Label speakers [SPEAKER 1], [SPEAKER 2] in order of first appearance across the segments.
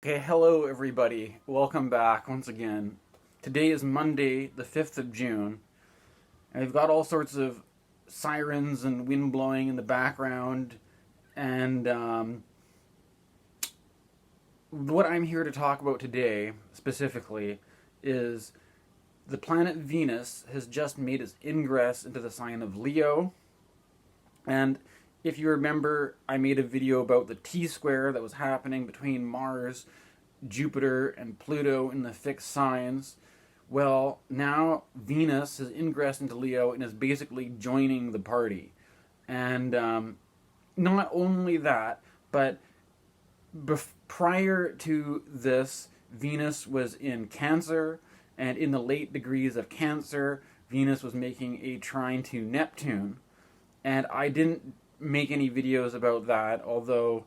[SPEAKER 1] Okay, hello everybody. Welcome back once again. Today is Monday, the 5th of June, and we've got all sorts of sirens and wind blowing in the background, and what I'm here to talk about today, specifically, is the planet Venus has just made its ingress into the sign of Leo, and if you remember, I made a video about the T-Square that was happening between Mars, Jupiter, and Pluto in the fixed signs. Well, now Venus has ingressed into Leo and is basically joining the party. And not only that, but prior to this, Venus was in Cancer, and in the late degrees of Cancer, Venus was making a trine to Neptune. And I didn't make any videos about that, although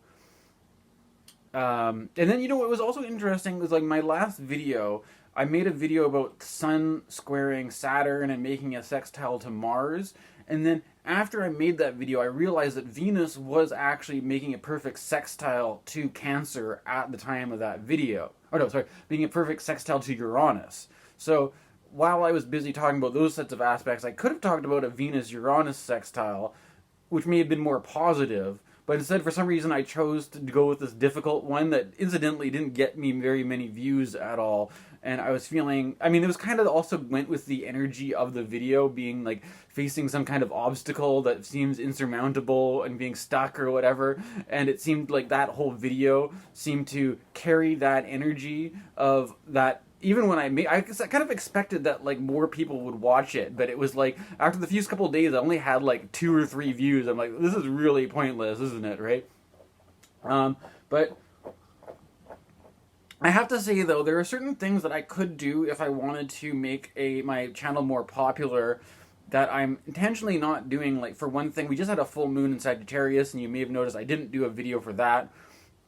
[SPEAKER 1] and then what was also interesting was like my last video, I made a video about Sun squaring Saturn and making a sextile to Mars, and then after I made that video I realized that Venus was actually making a perfect sextile to Cancer at the time of that video. Oh no, sorry, being a perfect sextile to Uranus. So while I was busy talking about those sets of aspects, I could have talked about a Venus-Uranus sextile, which may have been more positive, but instead, for some reason, I chose to go with this difficult one that incidentally didn't get me very many views at all. And I was feeling, I mean, it was kind of also went with the energy of the video being like facing some kind of obstacle that seems insurmountable and being stuck or whatever. And it seemed like that whole video seemed to carry that energy of that. Even when I kind of expected that like more people would watch it, but it was like after the first couple of days, I only had like 2 or 3 views. I'm like, this is really pointless, isn't it? Right? But I have to say though, there are certain things that I could do if I wanted to make my channel more popular that I'm intentionally not doing. Like for one thing, we just had a full moon in Sagittarius, and you may have noticed I didn't do a video for that.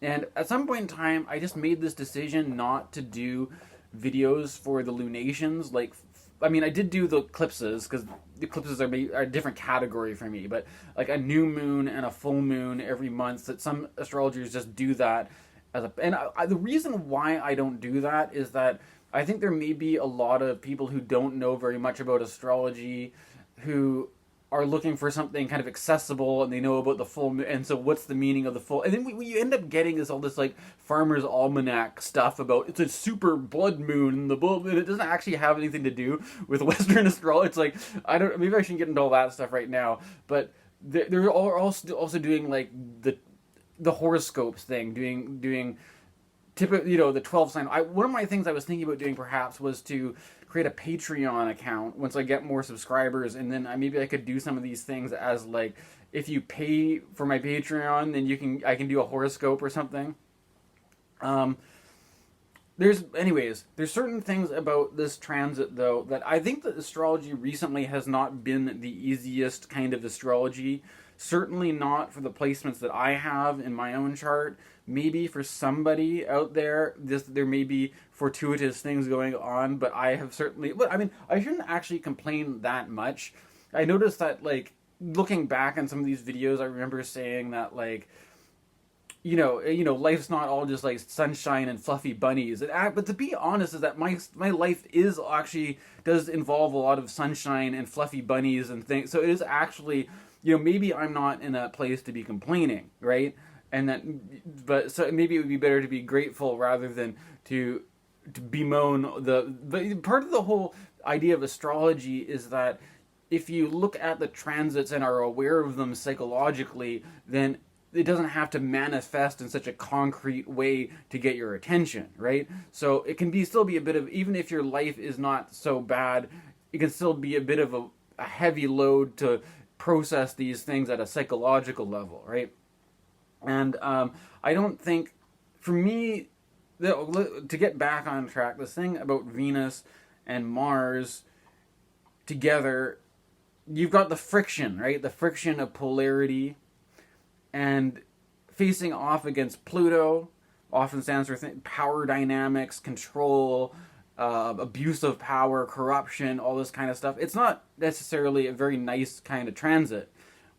[SPEAKER 1] And at some point in time, I just made this decision not to do videos for the lunations. Like, I mean, I did do the eclipses because the eclipses are a different category for me, but like a new moon and a full moon every month, that some astrologers just do that as a, and the reason why I don't do that is that I think there may be a lot of people who don't know very much about astrology who are looking for something kind of accessible, and they know about the full moon, and so what's the meaning of the full, and then what you end up getting is all this like farmer's almanac stuff about it's a super blood moon, and and it doesn't actually have anything to do with Western astrology. It's like, I don't, maybe I shouldn't get into all that stuff right now, but they're also doing like the horoscopes thing, doing typically, the 12 sign. One of my things I was thinking about doing perhaps was to create a Patreon account once I get more subscribers, and then maybe I could do some of these things as like, if you pay for my Patreon, then I can do a horoscope or something. There's certain things about this transit though that I think that astrology recently has not been the easiest kind of astrology. Certainly not for the placements that I have in my own chart. Maybe for somebody out there, there may be fortuitous things going on, but I have certainly. But I mean, I shouldn't actually complain that much. I noticed that, like, looking back on some of these videos, I remember saying that, like, life's not all just like sunshine and fluffy bunnies. But to be honest, is that my life does involve a lot of sunshine and fluffy bunnies and things. So it is actually, maybe I'm not in a place to be complaining, right? But so maybe it would be better to be grateful rather than to bemoan but part of the whole idea of astrology is that if you look at the transits and are aware of them psychologically, then it doesn't have to manifest in such a concrete way to get your attention, right? So it can still be a bit of, even if your life is not so bad, it can still be a bit of a heavy load to process these things at a psychological level, right? And I don't think, for me, to get back on track, this thing about Venus and Mars together, you've got the friction, right? The friction of polarity, and facing off against Pluto often stands for power dynamics, control, abuse of power, corruption, all this kind of stuff. It's not necessarily a very nice kind of transit.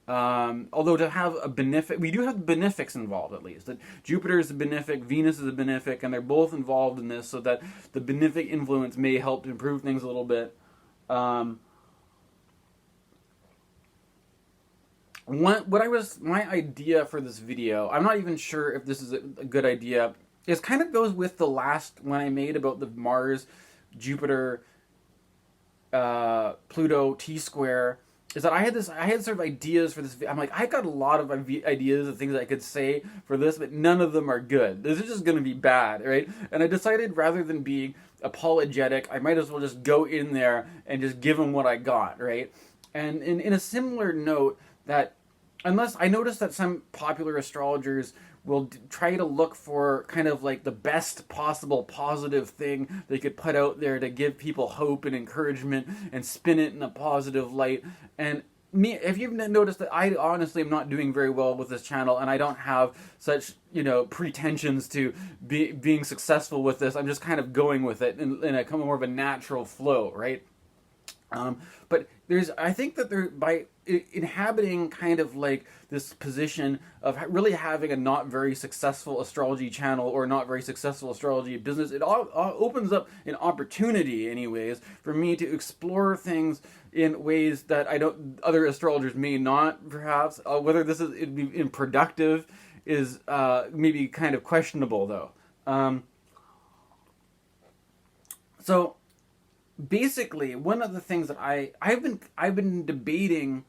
[SPEAKER 1] Although to have a benefic, we do have benefics involved at least. That Jupiter is a benefic, Venus is a benefic, and they're both involved in this, so that the benefic influence may help to improve things a little bit. My idea for this video, I'm not even sure if this is a good idea. It kind of goes with the last one I made about the Mars, Jupiter, Pluto T-Square. Is that I had sort of ideas for this. I'm like, I got a lot of ideas of things I could say for this, but none of them are good. This is just going to be bad, right? And I decided rather than being apologetic, I might as well just go in there and just give them what I got, right? And in a similar note, that unless I noticed that some popular astrologers will try to look for kind of like the best possible positive thing they could put out there to give people hope and encouragement and spin it in a positive light. And me, if you've noticed that I honestly am not doing very well with this channel, and I don't have such, pretensions to being successful with this. I'm just kind of going with it in a kind of more of a natural flow, right? But I think that by inhabiting kind of like this position of really having a not very successful astrology channel or not very successful astrology business, it all opens up an opportunity, anyways, for me to explore things in ways that other astrologers may not, perhaps. Whether it'd be productive is maybe kind of questionable, though. So basically, one of the things that I've been debating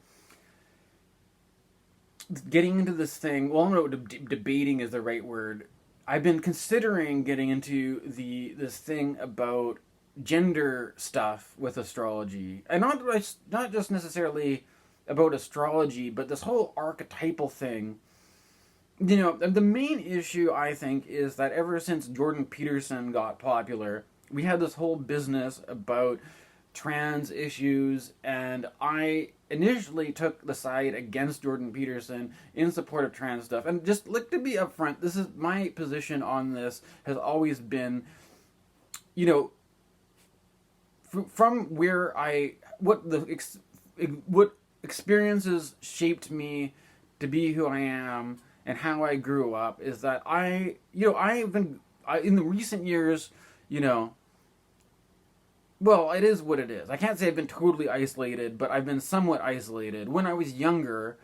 [SPEAKER 1] getting into this thing. Well, I don't know if debating is the right word. I've been considering getting into this thing about gender stuff with astrology, and not just necessarily about astrology, but this whole archetypal thing. The main issue, I think, is that ever since Jordan Peterson got popular, we had this whole business about trans issues, and I initially took the side against Jordan Peterson in support of trans stuff. And just to be upfront, this is my position on this has always been, from where what experiences shaped me to be who I am and how I grew up, is that I've been in the recent years, well, it is what it is. I can't say I've been totally isolated, but I've been somewhat isolated. When I was younger,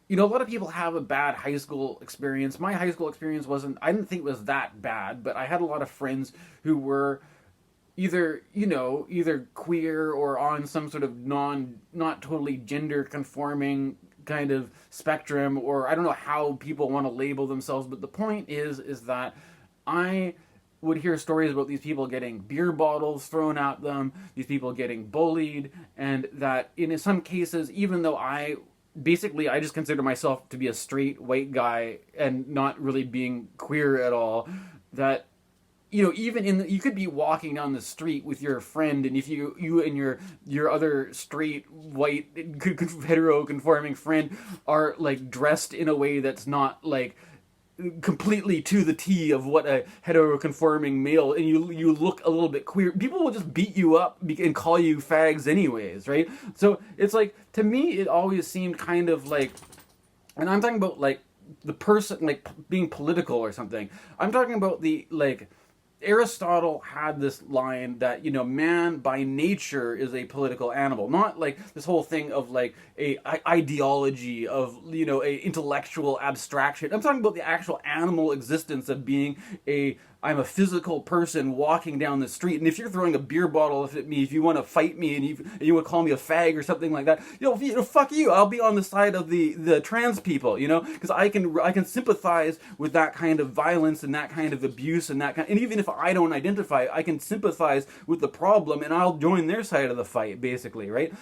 [SPEAKER 1] a lot of people have a bad high school experience. My high school experience I didn't think it was that bad, but I had a lot of friends who were either queer or on some sort of not totally gender conforming kind of spectrum, or I don't know how people want to label themselves, but the point is that I would hear stories about these people getting beer bottles thrown at them, these people getting bullied, and that in some cases, even though I just consider myself to be a straight white guy and not really being queer at all, that even you could be walking down the street with your friend, and if you and your other straight white hetero conforming friend are like dressed in a way that's not like completely to the T of what a hetero-conforming male, and you look a little bit queer, people will just beat you up and call you fags anyways, right? So it's like, to me, it always seemed kind of like, and I'm talking about like the person like being political or something. I'm talking about Aristotle had this line that, man by nature is a political animal. Not like this whole thing of like a ideology of, a intellectual abstraction. I'm talking about the actual animal existence of being I'm a physical person walking down the street, and if you're throwing a beer bottle at me, if you want to fight me and you want to call me a fag or something like that, fuck you. I'll be on the side of the trans people, because I can sympathize with that kind of violence and that kind of abuse and even if I don't identify, I can sympathize with the problem and I'll join their side of the fight, basically, right?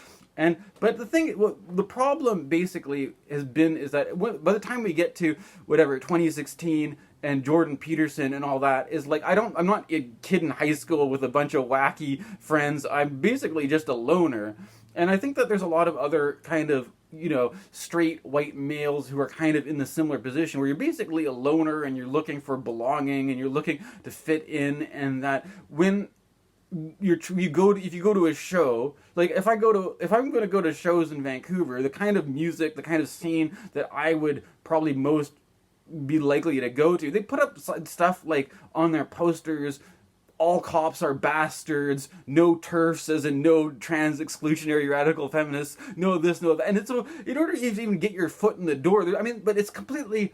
[SPEAKER 1] But the problem basically is that by the time we get to 2016 and Jordan Peterson and all that, is like, I'm not a kid in high school with a bunch of wacky friends. I'm basically just a loner. And I think that there's a lot of other kind of, straight white males who are kind of in the similar position, where you're basically a loner and you're looking for belonging and you're looking to fit in, and that when if you go to a show, like if I'm going to go to shows in Vancouver, the kind of music, the kind of scene that I would probably most be likely to go to, they put up stuff like on their posters, all cops are bastards, no TERFs as in no trans exclusionary radical feminists, no this, no that. And it's so, in order to even get your foot in the door, I mean, but it's completely,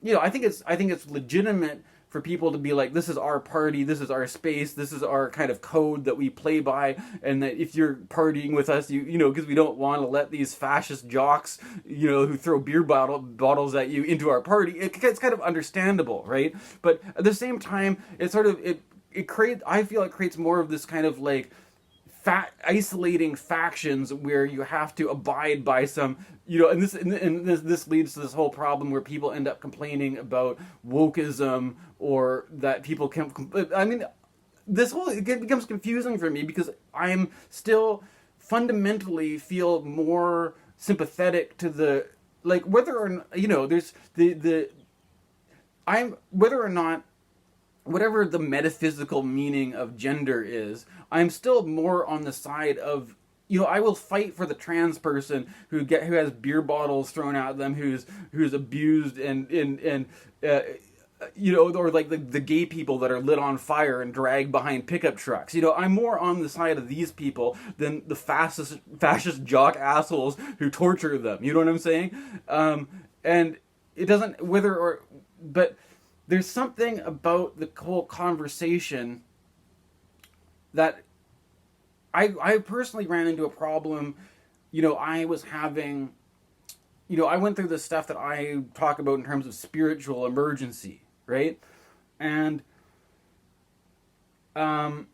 [SPEAKER 1] I think it's legitimate for people to be like, this is our party, this is our space, this is our kind of code that we play by, and that if you're partying with us, because we don't want to let these fascist jocks, who throw beer bottles at you into our party. It's kind of understandable, right? But at the same time, it's sort of I feel it creates more of this kind of like isolating factions where you have to abide by some, and this leads to this whole problem where people end up complaining about wokeism, or that people can. I mean, it becomes confusing for me because I'm still fundamentally feel more sympathetic to the, like, whether or not, there's whether or not, whatever the metaphysical meaning of gender is, I'm still more on the side of, I will fight for the trans person who has beer bottles thrown at them, who's abused and or like the gay people that are lit on fire and dragged behind pickup trucks. I'm more on the side of these people than the fascist jock assholes who torture them. You know what I'm saying? And it doesn't but there's something about the whole conversation that I personally ran into a problem. I was having, I went through the stuff that I talk about in terms of spiritual emergency, right? And I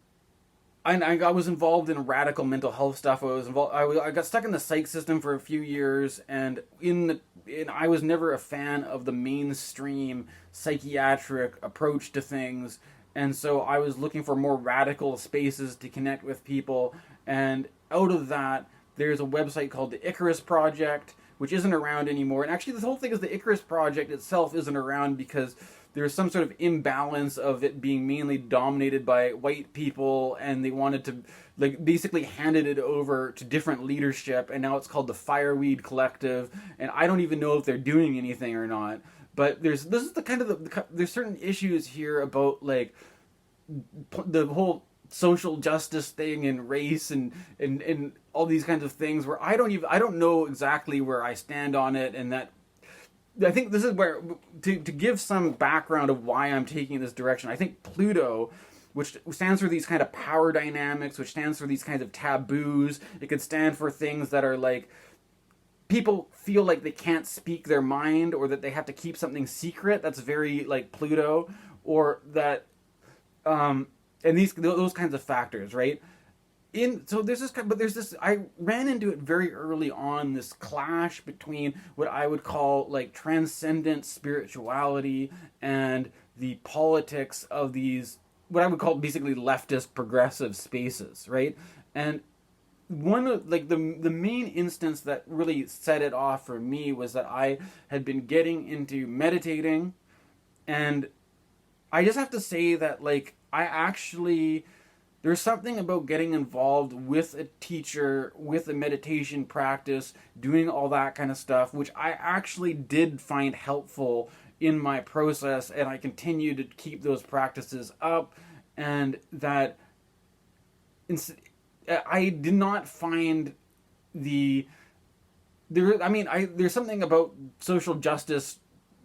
[SPEAKER 1] was involved in radical mental health stuff. I got stuck in the psych system for a few years, and I was never a fan of the mainstream psychiatric approach to things, and so I was looking for more radical spaces to connect with people. And out of that, there's a website called the Icarus Project, which isn't around anymore. And actually, this whole thing is the Icarus Project itself isn't around because there's some sort of imbalance of it being mainly dominated by white people, and they wanted to, like, basically handed it over to different leadership, and now it's called the Fireweed Collective, and I don't even know if they're doing anything or not. But there's certain issues here about, like, the whole social justice thing and race and all these kinds of things where I don't know exactly where I stand on it. And that, I think this is where, to give some background of why I'm taking this direction, I think Pluto, which stands for these kind of power dynamics, which stands for these kinds of taboos, it could stand for things that are like, people feel like they can't speak their mind, or that they have to keep something secret. That's very like Pluto, or that, and those kinds of factors, right? I ran into it very early on, this clash between what I would call like transcendent spirituality and the politics of these, what I would call basically leftist progressive spaces, right? And one of, like, the main instance that really set it off for me was that I had been getting into meditating, and I just have to say that, like, there's something about getting involved with a teacher, with a meditation practice, doing all that kind of stuff, which I actually did find helpful in my process, and I continue to keep those practices up, and that I did not find there's something about social justice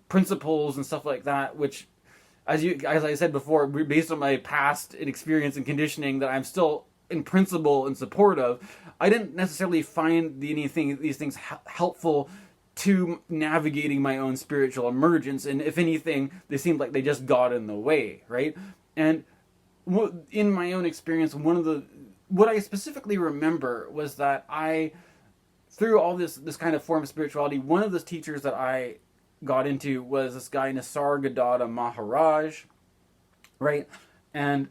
[SPEAKER 1] principles and stuff like that, which, as I said before, based on my past experience and conditioning, that I'm still in principle in support of. I didn't necessarily find these things helpful to navigating my own spiritual emergence, and if anything, they seemed like they just got in the way, right? And in my own experience, what I specifically remember was that through all this kind of form of spirituality, one of the teachers that I got into was this guy Nisargadatta Maharaj, right? And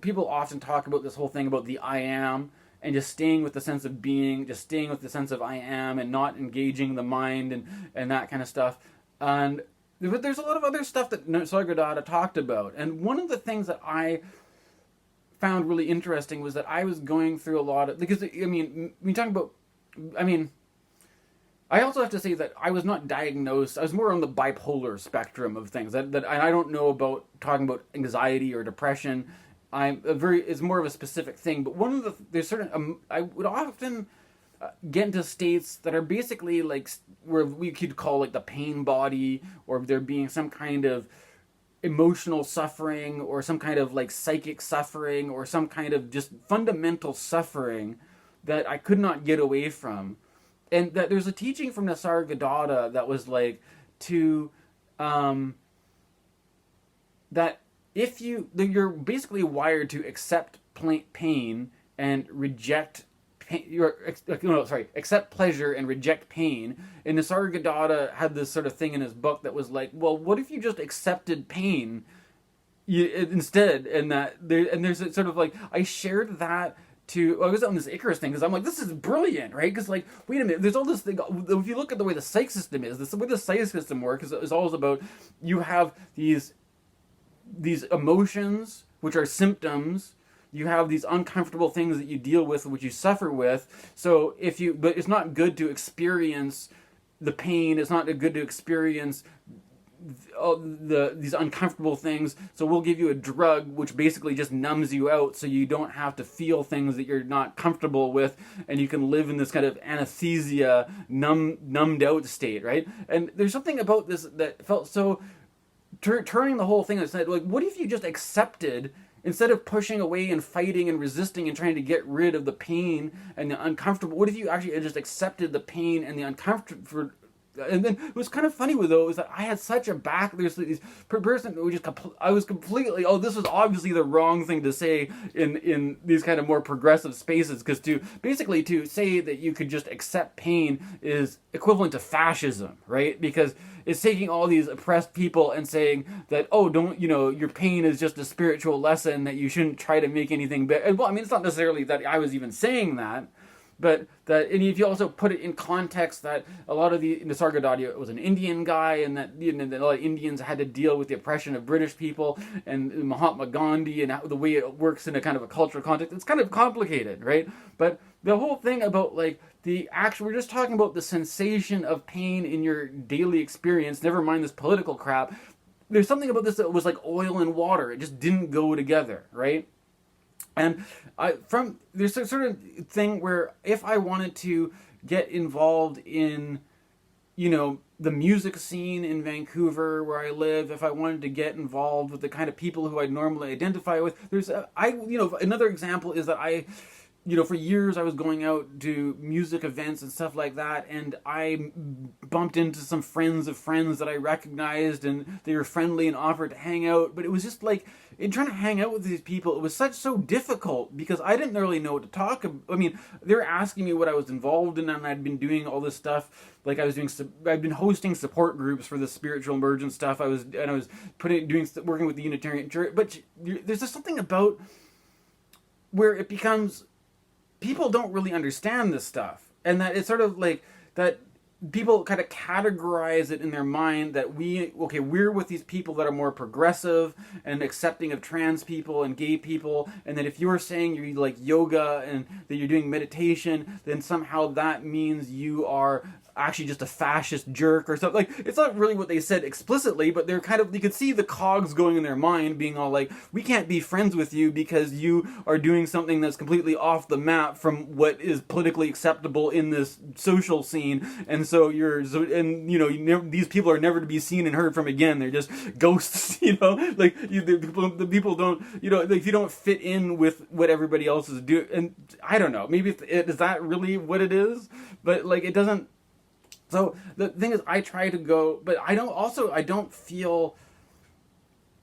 [SPEAKER 1] people often talk about this whole thing about the I am, and just staying with the sense of being, just staying with the sense of I am, and not engaging the mind and that kind of stuff. But there's a lot of other stuff that Nisargadatta talked about, and one of the things that I found really interesting was that I was going through a lot of, because, I mean, when you talk about, I mean, I also have to say that I was not diagnosed. I was more on the bipolar spectrum of things. That I don't know about talking about anxiety or depression. It's more of a specific thing. But one of the there's certain I would often get into states that are basically like where we could call like the pain body, or there being some kind of emotional suffering, or some kind of like psychic suffering, or some kind of just fundamental suffering that I could not get away from. And that there's a teaching from Nisargadatta that was like that if you're basically wired to accept pain and reject pain, accept pleasure and reject pain. And Nisargadatta had this sort of thing in his book that was like, well, what if you just accepted pain instead? And there's a sort of like, I shared that I was on this Icarus thing because I'm like, this is brilliant, right? Because like, wait a minute, there's all this thing. If you look at the way the psych system is, the way the psych system works is always about, you have these emotions which are symptoms. You have these uncomfortable things that you deal with, which you suffer with. So but it's not good to experience the pain. It's not good to experience these uncomfortable things, so we'll give you a drug which basically just numbs you out, so you don't have to feel things that you're not comfortable with, and you can live in this kind of anesthesia, numbed out state, right? And there's something about this that felt so turning the whole thing on its head. Like, what if you just accepted, instead of pushing away and fighting and resisting and trying to get rid of the pain and the uncomfortable? What if you actually just accepted the pain and the uncomfortable? And then it was kind of funny with those that I had such a there's these person who I was completely, this was obviously the wrong thing to say in these kind of more progressive spaces, because to say that you could just accept pain is equivalent to fascism, right? Because it's taking all these oppressed people and saying that, your pain is just a spiritual lesson, that you shouldn't try to make anything better. Well, I mean, it's not necessarily that I was even saying that. But and if you also put it in context that a lot of the Nisargadatta was an Indian guy, and that a lot of Indians had to deal with the oppression of British people, and Mahatma Gandhi, and the way it works in a kind of a cultural context, it's kind of complicated, right? But the whole thing about like we're just talking about the sensation of pain in your daily experience, never mind this political crap. There's something about this that was like oil and water. It just didn't go together, right? And there's a sort of thing where if I wanted to get involved in, the music scene in Vancouver where I live, if I wanted to get involved with the kind of people who I normally identify with, another example is that for years I was going out to music events and stuff like that, and I bumped into some friends of friends that I recognized, and they were friendly and offered to hang out. But it was just like, in trying to hang out with these people, it was so difficult because I didn't really know what to talk about. I mean, they were asking me what I was involved in, and I'd been doing all this stuff. Like I'd been hosting support groups for the spiritual emergence stuff. I was working with the Unitarian Church. But there's just something about where it becomes, people don't really understand this stuff, and that it's sort of like that people kind of categorize it in their mind that we're with these people that are more progressive and accepting of trans people and gay people, and that if you're saying you're like yoga and that you're doing meditation, then somehow that means you are actually just a fascist jerk or something. Like, it's not really what they said explicitly, but they're kind of, you could see the cogs going in their mind being all like, we can't be friends with you because you are doing something that's completely off the map from what is politically acceptable in this social scene, and so these people are never to be seen and heard from again. They're just ghosts, the people don't, if you don't fit in with what everybody else is doing. And I don't know, maybe is that really what it is? But like, it doesn't. So the thing is, I try to go, but I don't feel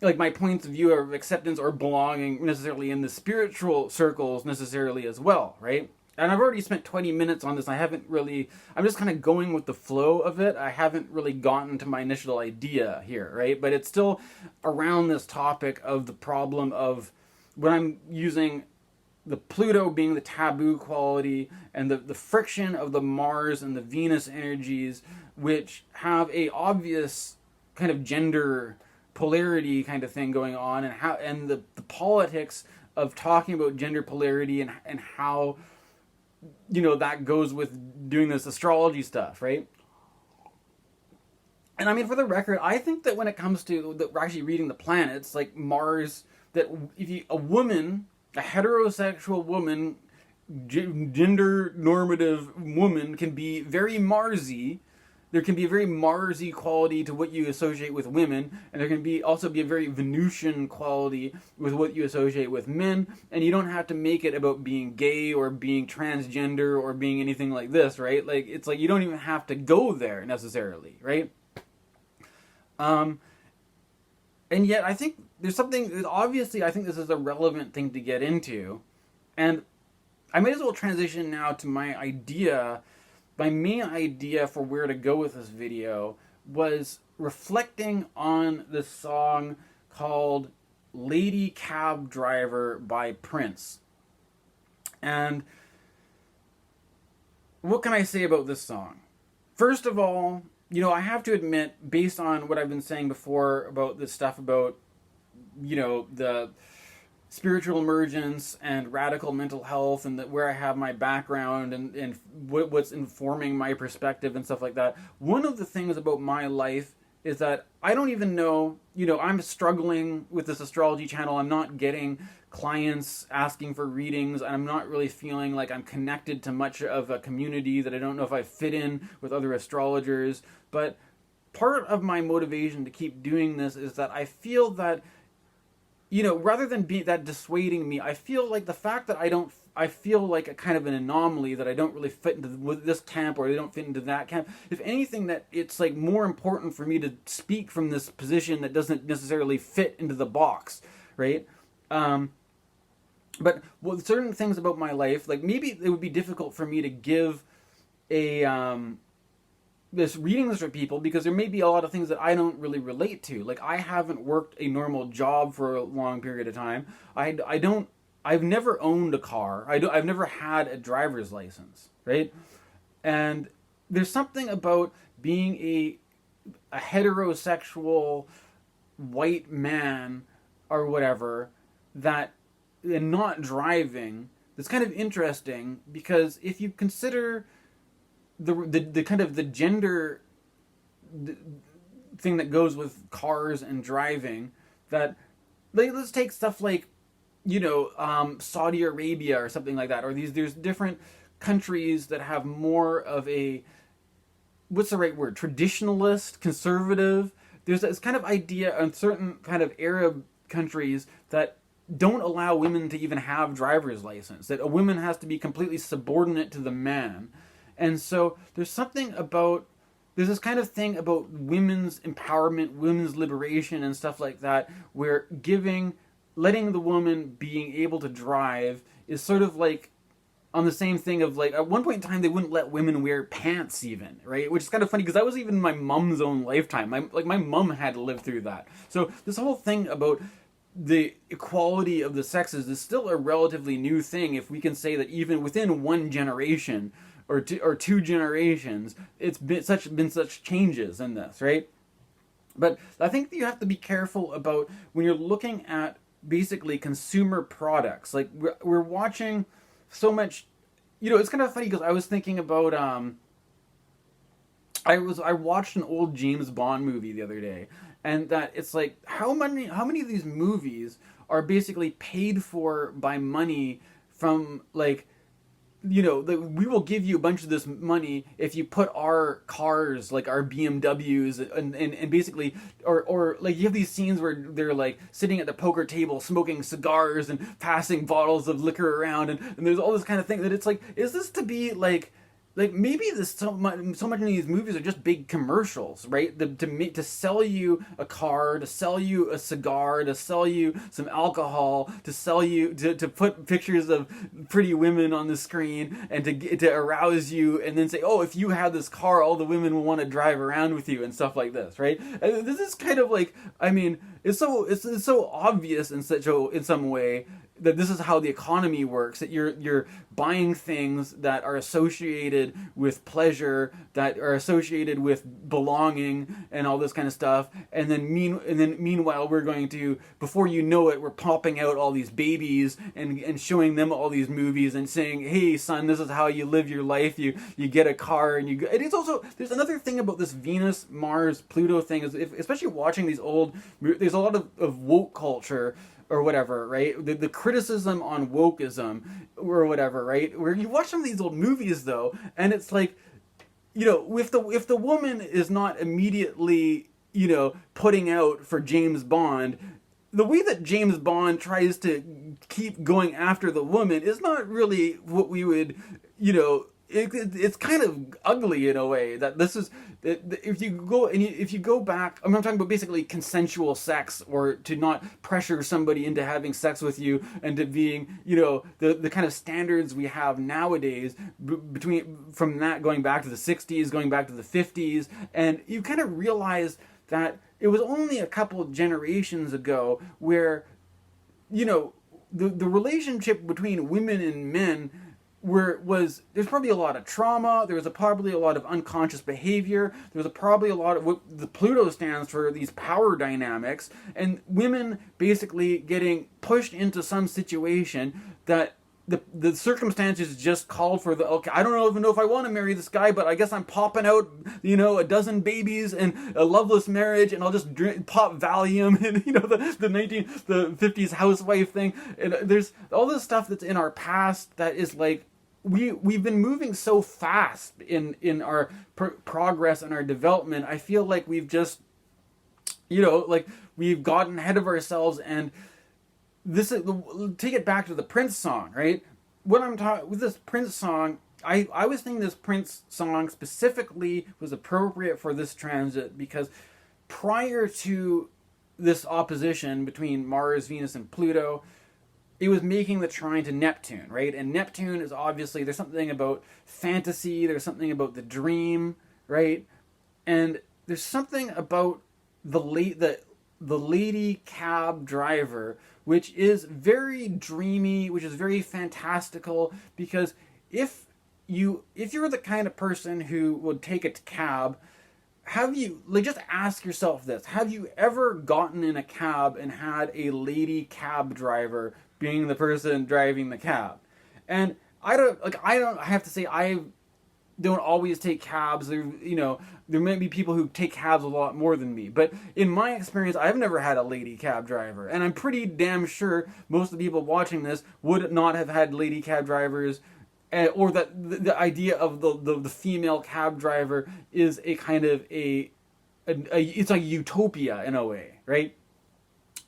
[SPEAKER 1] like my points of view of acceptance or belonging necessarily in the spiritual circles necessarily as well, right? And I've already spent 20 minutes on this. I'm just kind of going with the flow of it. I haven't really gotten to my initial idea here, right? But it's still around this topic of the problem of when I'm using the Pluto being the taboo quality, and the friction of the Mars and the Venus energies, which have a obvious kind of gender polarity kind of thing going on, and the politics of talking about gender polarity and how, that goes with doing this astrology stuff, right? And I mean, for the record, I think that when it comes to we're actually reading the planets, like Mars, that if a heterosexual woman, gender normative woman can be very Marsy. There can be a very Marsy quality to what you associate with women, and there can also be a very Venusian quality with what you associate with men, and you don't have to make it about being gay or being transgender or being anything like this, right? Like, it's like you don't even have to go there necessarily, right? And yet I think there's something, obviously I think this is a relevant thing to get into, and I may as well transition now to my main idea for where to go with this video was reflecting on this song called Lady Cab Driver by Prince. And what can I say about this song? First of all, I have to admit, based on what I've been saying before about this stuff about, the spiritual emergence and radical mental health and where I have my background and what's informing my perspective and stuff like that, one of the things about my life is that I don't even know, I'm struggling with this astrology channel. I'm not getting clients asking for readings, and I'm not really feeling like I'm connected to much of a community that I don't know if I fit in with other astrologers. But part of my motivation to keep doing this is that I feel that, rather than that dissuading me, I feel like the fact that I feel like a kind of an anomaly, that I don't really fit into this camp or I don't fit into that camp. If anything, that it's like more important for me to speak from this position that doesn't necessarily fit into the box, right? But certain things about my life, like maybe it would be difficult for me to give this readings for people because there may be a lot of things that I don't really relate to. Like, I haven't worked a normal job for a long period of time. I've never owned a car. I've never had a driver's license, right? And there's something about being a heterosexual white man or whatever and not driving, that's kind of interesting, because if you consider the kind of the gender thing that goes with cars and driving, that, like, let's take stuff like, Saudi Arabia or something like that, or there's different countries that have more of a, what's the right word, traditionalist, conservative. There's this kind of idea in certain kind of Arab countries that don't allow women to even have driver's license, that a woman has to be completely subordinate to the man. And so there's this kind of thing about women's empowerment, women's liberation and stuff like that, where letting the woman being able to drive is sort of like on the same thing of, like, at one point in time they wouldn't let women wear pants even, right? Which is kind of funny because that was even my mom's own lifetime. My mom had to live through that. So this whole thing about the equality of the sexes is still a relatively new thing, if we can say that even within one generation or two generations, it's been such changes in this, right? But I think that you have to be careful about when you're looking at basically consumer products. Like, we're watching so much, it's kind of funny because I was thinking about I watched an old James Bond movie the other day, and that it's like, how many of these movies are basically paid for by money from, like, we will give you a bunch of this money if you put our cars, like our BMWs, and basically, or like, you have these scenes where they're like sitting at the poker table smoking cigars and passing bottles of liquor around, and there's all this kind of thing that it's like, is this to be like maybe so much of these movies are just big commercials, right? To sell you a car, to sell you a cigar, to sell you some alcohol, to sell you to put pictures of pretty women on the screen and to arouse you, and then say, oh, if you have this car, all the women will want to drive around with you and stuff like this, right? And this is kind of like, I mean, it's so obvious in some way. that this is how the economy works, that you're buying things that are associated with pleasure, that are associated with belonging and all this kind of stuff, and then meanwhile we're going to, before you know it, we're popping out all these babies and showing them all these movies and saying, hey son, this is how you live your life, you get a car, and it is also, there's another thing about this Venus Mars Pluto thing, is especially watching these old, there's a lot of woke culture or whatever, right? The criticism on wokeism or whatever, right? Where you watch some of these old movies though, and it's like, if the woman is not immediately, putting out for James Bond, the way that James Bond tries to keep going after the woman is not really what we would, it's kind of ugly in a way. That this is, if you go back, I'm talking about basically consensual sex, or to not pressure somebody into having sex with you, and to being, the kind of standards we have nowadays, from that going back to the 60s, going back to the 50s, and you kind of realize that it was only a couple of generations ago where, the relationship between women and men there's probably a lot of trauma, there was probably a lot of unconscious behavior, there was probably a lot of what the Pluto stands for, these power dynamics, and women basically getting pushed into some situation that the circumstances just called for okay, I don't even know if I want to marry this guy, but I guess I'm popping out, a dozen babies and a loveless marriage, and I'll just pop Valium, and the 50s housewife thing, and there's all this stuff that's in our past that is like, we've been moving so fast in our progress and our development. I feel like we've just, we've gotten ahead of ourselves, and this is, take it back to the Prince song, right? What I'm talking with this Prince song, I was thinking this Prince song specifically was appropriate for this transit, because prior to this opposition between Mars, Venus, and Pluto, it was making the trine to Neptune, right? And Neptune is obviously, there's something about fantasy, there's something about the dream, right? And there's something about the lady cab driver, which is very dreamy, which is very fantastical, because if you're the kind of person who would take a cab, just ask yourself this: have you ever gotten in a cab and had a lady cab driver being the person driving the cab? And I have to say, I don't always take cabs. There might be people who take cabs a lot more than me, but in my experience, I've never had a lady cab driver, and I'm pretty damn sure most of the people watching this would not have had lady cab drivers, or that the idea of the female cab driver is a kind of it's like utopia in a way, right?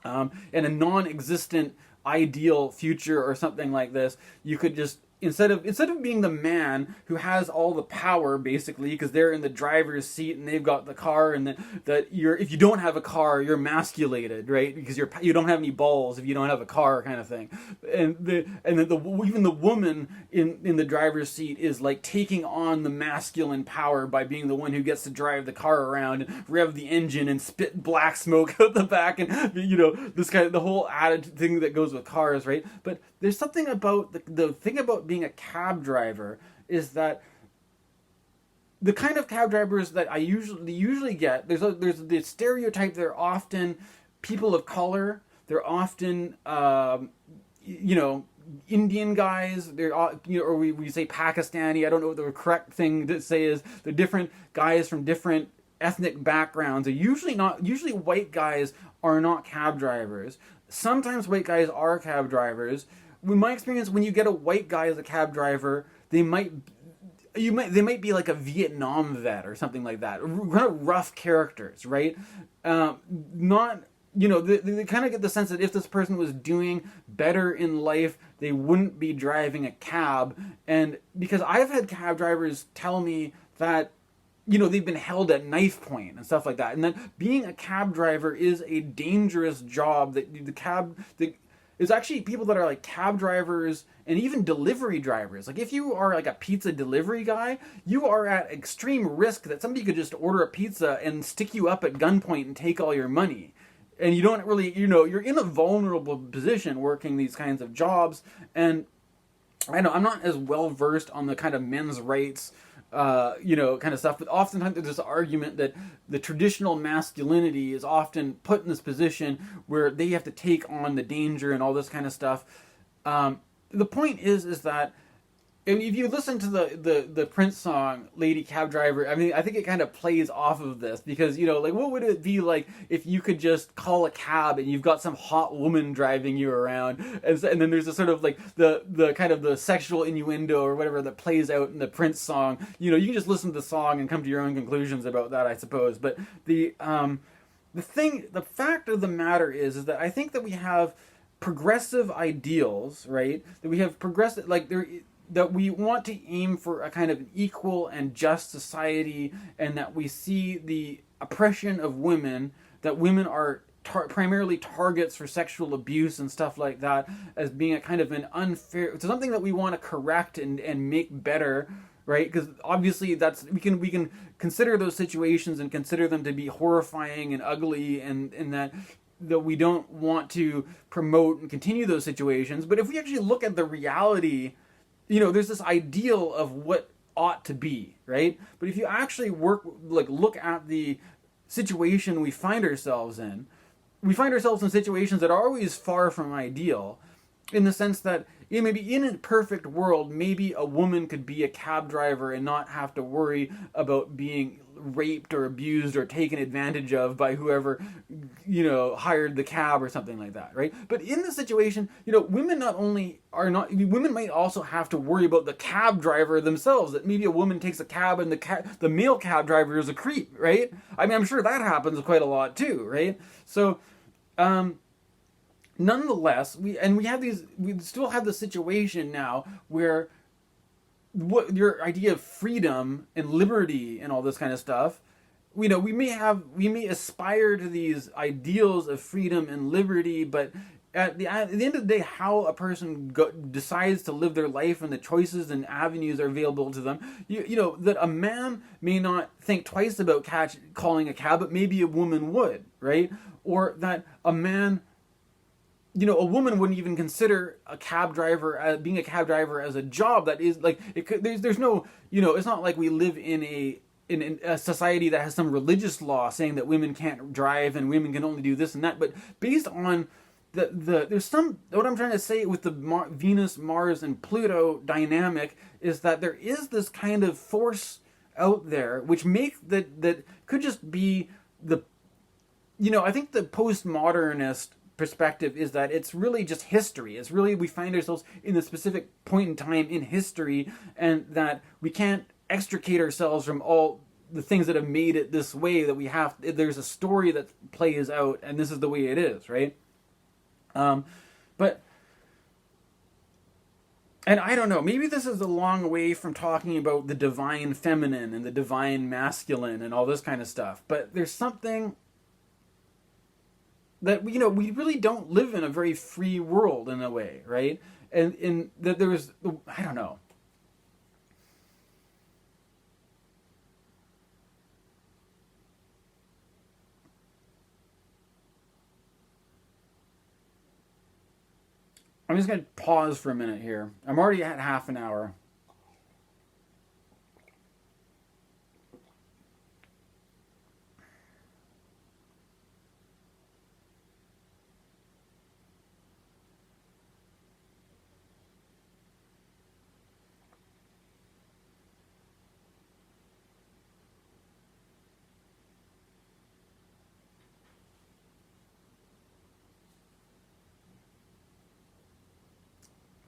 [SPEAKER 1] And a non-existent ideal future or something like this. You could just, instead of being the man who has all the power, basically, because they're in the driver's seat and they've got the car, and if you don't have a car, you're emasculated, right? Because you don't have any balls if you don't have a car, kind of thing. And even the woman in the driver's seat is like taking on the masculine power by being the one who gets to drive the car around and rev the engine and spit black smoke out the back, and this kind of the whole attitude thing that goes with cars, right? But there's something about the thing about being a cab driver is that the kind of cab drivers that I usually get, there's the stereotype. They're often people of color. They're often Indian guys. They're or we say Pakistani. I don't know what the correct thing to say is. They're different guys from different ethnic backgrounds. They're usually white guys are not cab drivers. Sometimes white guys are cab drivers. In my experience, when you get a white guy as a cab driver, they might be like a Vietnam vet or something like that. Kind of rough characters, right? Not, they kind of get the sense that if this person was doing better in life, they wouldn't be driving a cab. And because I've had cab drivers tell me that, they've been held at knife point and stuff like that. And that being a cab driver is a dangerous job. It's actually people that are like cab drivers and even delivery drivers. Like if you are like a pizza delivery guy, you are at extreme risk that somebody could just order a pizza and stick you up at gunpoint and take all your money. and you don't really, you're in a vulnerable position working these kinds of jobs. And I know I'm not as well versed on the kind of men's rights, kind of stuff. But oftentimes there's this argument that the traditional masculinity is often put in this position where they have to take on the danger and all this kind of stuff. The point is that, and if you listen to the Prince song "Lady Cab Driver," I mean, I think it kind of plays off of this because like what would it be like if you could just call a cab and you've got some hot woman driving you around, and then there's a sort of like the kind of the sexual innuendo or whatever that plays out in the Prince song. You can just listen to the song and come to your own conclusions about that, I suppose. But the fact of the matter is that I think that we have progressive ideals, right? That we have progressive that we want to aim for a kind of an equal and just society, and that we see the oppression of women, that women are primarily targets for sexual abuse and stuff like that, as being a kind of an unfair, something that we want to correct and make better, right? Because obviously we can consider those situations and consider them to be horrifying and ugly, and that we don't want to promote and continue those situations. But if we actually look at the reality, there's this ideal of what ought to be, right? But if you actually look at the situation we find ourselves in, situations that are always far from ideal, in the sense that maybe in a perfect world, maybe a woman could be a cab driver and not have to worry about being raped or abused or taken advantage of by whoever hired the cab or something like that, right? But in the situation, women women might also have to worry about the cab driver themselves, that maybe a woman takes a cab and the male cab driver is a creep, right? I mean, I'm sure that happens quite a lot too, right? So nonetheless, we still have the situation now where what your idea of freedom and liberty and all this kind of stuff, we may aspire to these ideals of freedom and liberty, but at the end of the day, how a person decides to live their life and the choices and avenues are available to them, that a man may not think twice about calling a cab, but maybe a woman would, right? Or that a man, a woman wouldn't even consider being a cab driver as a job that is like there's no, it's not like we live in a society that has some religious law saying that women can't drive and women can only do this and that. But based on there's some, what I'm trying to say with the Venus, Mars, and Pluto dynamic is that there is this kind of force out there which that could just be I think the postmodernist perspective is that it's really just history. It's really, we find ourselves in a specific point in time in history, and that we can't extricate ourselves from all the things that have made it this way, that there's a story that plays out, and this is the way it is, right? But I don't know, maybe this is a long way from talking about the divine feminine and the divine masculine and all this kind of stuff, but there's something that we really don't live in a very free world in a way, right? And that there's, I don't know. I'm just going to pause for a minute here. I'm already at half an hour.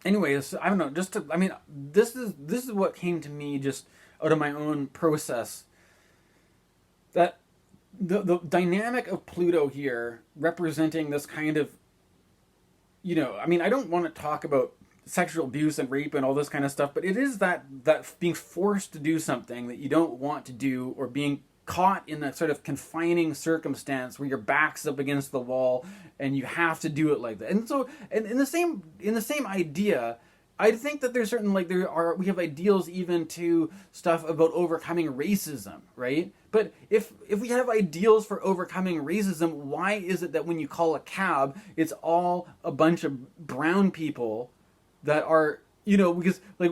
[SPEAKER 1] Anyways, I don't know. This is what came to me just out of my own process. That the dynamic of Pluto here representing this kind of, I don't want to talk about sexual abuse and rape and all this kind of stuff, but it is that being forced to do something that you don't want to do, or being caught in that sort of confining circumstance where your back's up against the wall and you have to do it like that. And so, and in the same idea, I think that there's certain, we have ideals even to stuff about overcoming racism, right? But if we have ideals for overcoming racism, why is it that when you call a cab, it's all a bunch of brown people that are, because like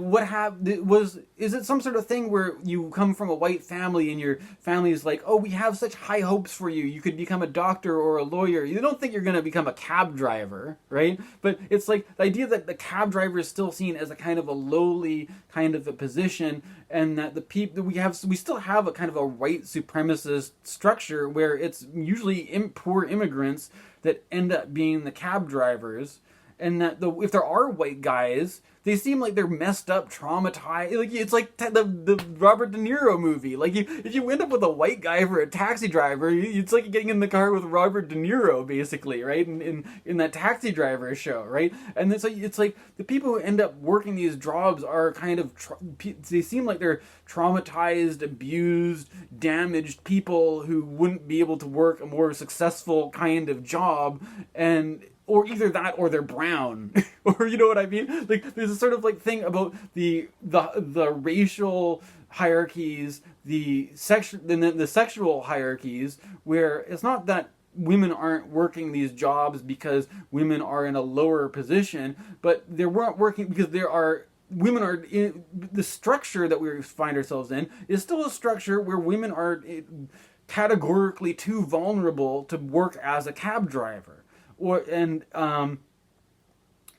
[SPEAKER 1] is it some sort of thing where you come from a white family and your family is like, oh, we have such high hopes for you, you could become a doctor or a lawyer. You don't think you're going to become a cab driver, right? But it's like the idea that the cab driver is still seen as a kind of a lowly kind of a position, and that the people we still have a kind of a white supremacist structure where it's usually poor immigrants that end up being the cab drivers, and that if there are white guys, they seem like they're messed up, traumatized. Like it's like the Robert De Niro movie. Like if you end up with a white guy for a taxi driver, it's like getting in the car with Robert De Niro, basically, right? In that Taxi Driver show, right? And it's like the people who end up working these jobs are kind of they seem like they're traumatized, abused, damaged people who wouldn't be able to work a more successful kind of job, or either that or they're brown, or you know what I mean? Like there's a sort of like thing about the racial hierarchies, the sexual hierarchies, where it's not that women aren't working these jobs because women are in a lower position, but they weren't working because women are in the structure that we find ourselves in is still a structure where women are categorically too vulnerable to work as a cab driver. And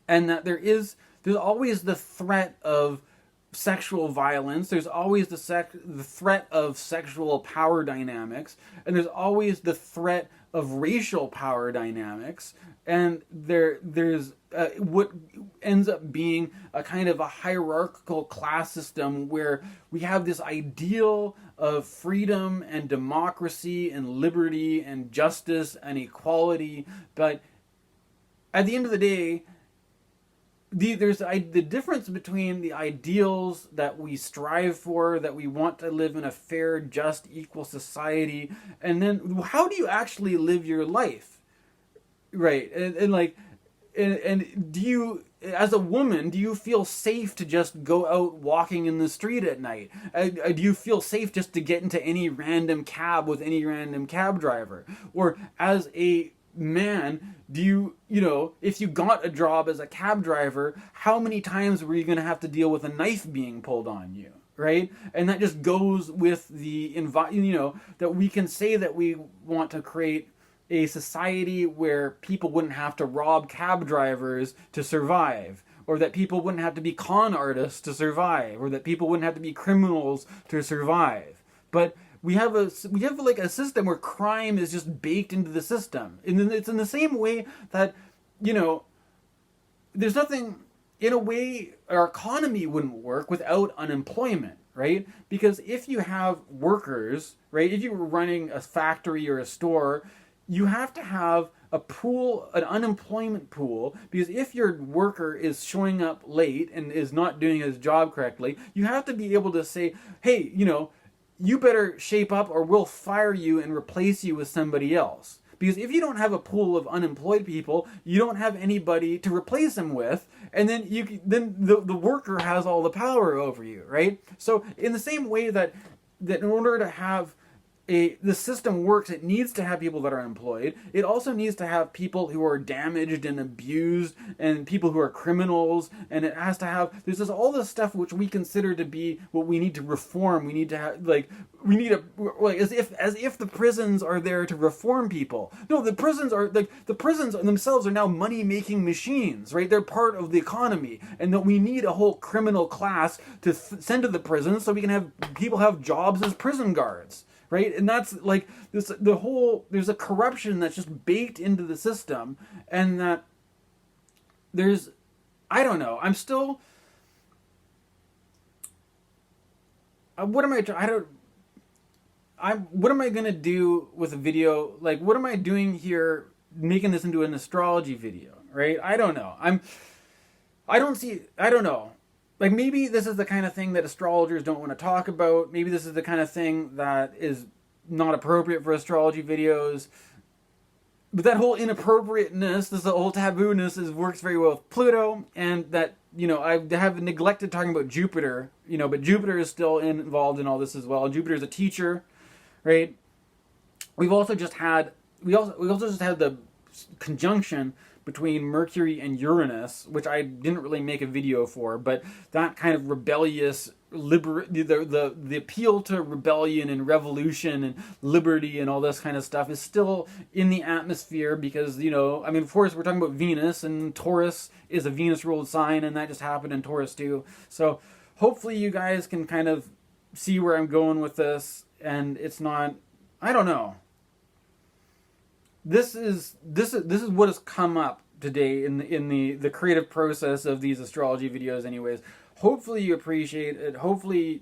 [SPEAKER 1] that there's always the threat of sexual violence. There's always the threat of sexual power dynamics, and there's always the threat of racial power dynamics. And there's what ends up being a kind of a hierarchical class system where we have this ideal of freedom and democracy and liberty and justice and equality, but at the end of the day, there's the difference between the ideals that we strive for, that we want to live in a fair, just, equal society, and then how do you actually live your life, right? And do you, as a woman, do you feel safe to just go out walking in the street at night? Do you feel safe just to get into any random cab with any random cab driver? Or as a man, do you if you got a job as a cab driver, how many times were you going to have to deal with a knife being pulled on you, right? And that just goes with the that we can say that we want to create a society where people wouldn't have to rob cab drivers to survive, or that people wouldn't have to be con artists to survive, or that people wouldn't have to be criminals to survive. But we have like a system where crime is just baked into the system. And it's in the same way that, there's nothing, in a way, our economy wouldn't work without unemployment, right? Because if you have workers, right, if you were running a factory or a store, you have to have a pool, an unemployment pool, because if your worker is showing up late and is not doing his job correctly, you have to be able to say, hey, you better shape up or we'll fire you and replace you with somebody else. Because if you don't have a pool of unemployed people, you don't have anybody to replace them with, and then the worker has all the power over you, right? So in the same way that in order to have the system works, it needs to have people that are employed. It also needs to have people who are damaged and abused, and people who are criminals, and it has to have, there's just all this stuff which we consider to be what we need to reform. We need to have, as if the prisons are there to reform people. No, the prisons themselves are now money-making machines, right? They're part of the economy, and that we need a whole criminal class to send to the prisons so we can have people have jobs as prison guards. Right? And that's like this, there's a corruption that's just baked into the system, and that I don't know, I'm still, what am I going to do with a video? Like, what am I doing here making this into an astrology video, right? I don't know. I don't know. Like, maybe this is the kind of thing that astrologers don't want to talk about. Maybe this is the kind of thing that is not appropriate for astrology videos. But that whole inappropriateness, this whole tabooness works very well with Pluto. And that, I have neglected talking about Jupiter, but Jupiter is still involved in all this as well. Jupiter is a teacher. right? We've also just had the conjunction between Mercury and Uranus, which I didn't really make a video for, but that kind of rebellious the appeal to rebellion and revolution and liberty and all this kind of stuff is still in the atmosphere because, you know, I mean, of course, we're talking about Venus, and Taurus is a Venus-ruled sign, and that just happened in Taurus too. So hopefully you guys can kind of see where I'm going with this, and it's not, I don't know. This is what has come up today in the creative process of these astrology videos anyways. Hopefully you appreciate it. Hopefully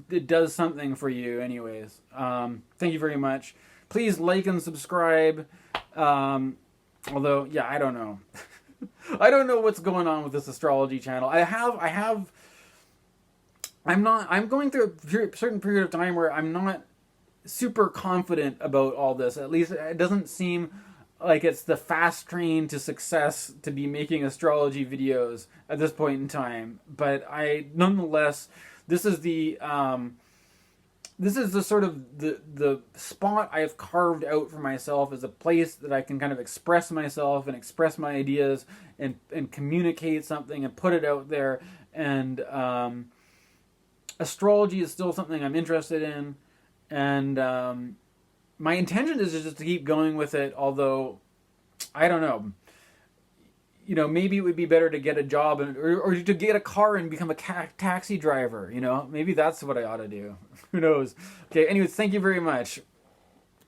[SPEAKER 1] it does something for you anyways. Thank you very much. Please like and subscribe. Although, yeah, I don't know. I don't know what's going on with this astrology channel. I'm going through a certain period of time where I'm not super confident about all this. At least it doesn't seem like it's the fast train to success to be making astrology videos at this point in time. But nonetheless, this is the sort of the spot I have carved out for myself as a place that I can kind of express myself and express my ideas and communicate something and put it out there. And astrology is still something I'm interested in. And my intention is just to keep going with it, although, I don't know. You know, maybe it would be better to get a job or to get a car and become a taxi driver, you know? Maybe that's what I ought to do. Who knows? Okay, anyways, thank you very much.